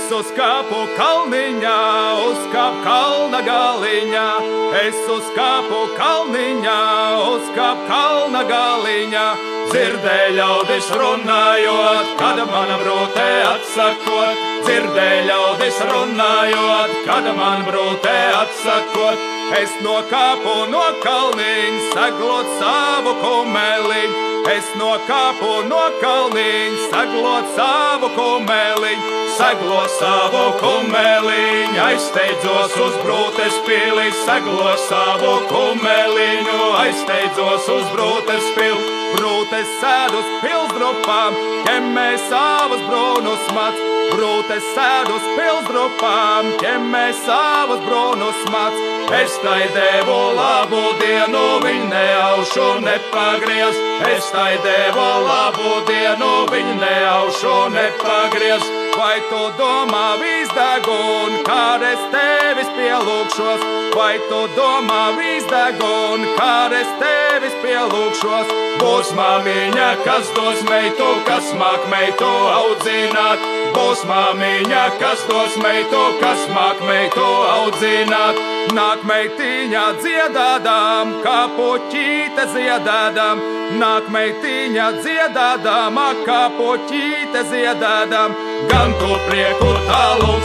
Es uzkāpu kalniņā, uzkāp kalna galiņā. Es uzkāpu kalniņā, uzkāp kalna galiņā. Dzirdēju ļaudis runājot, kad mana brūtē atsakot. Dzirdēju ļaudis runājot, kad man brūtē atsakot. Es nokāpu no kalniņa, saglot savu kumeliņu. Es nokāpu no kalniņa, saglot savu kumeliņu. Saglot savu kumeliņu, aizsteidzos uz brūtes pili. Saglot savu kumeliņu, aizsteidzos uz brūtes pili. Brūtes sēd uz pilsdrupām, ķemmē savus brūnus mats. Brūtes sēd uz pilsdrupām, ķemmē savus brūnus mats. Es tai devu labu dienu, viņ neaušu nepagriez. Es tai devu labu dienu, viņ neaušu nepagriez. Vai tu domā visdegun, kad es tevis pielūgšos? Vai tu domā visdegun, kad es tevis pielūgšos? Būs māmiņa, kas dos meitu, kas māk meitu audzināt. Būs māmiņa, kas dos meitu, kas māk meitu audzināt. Nāk meitiņā dziedādām, kā puķīte ziedādām. Nāk meitiņā dziedādām, kā puķīte ziedādām. Gan to prieku tālu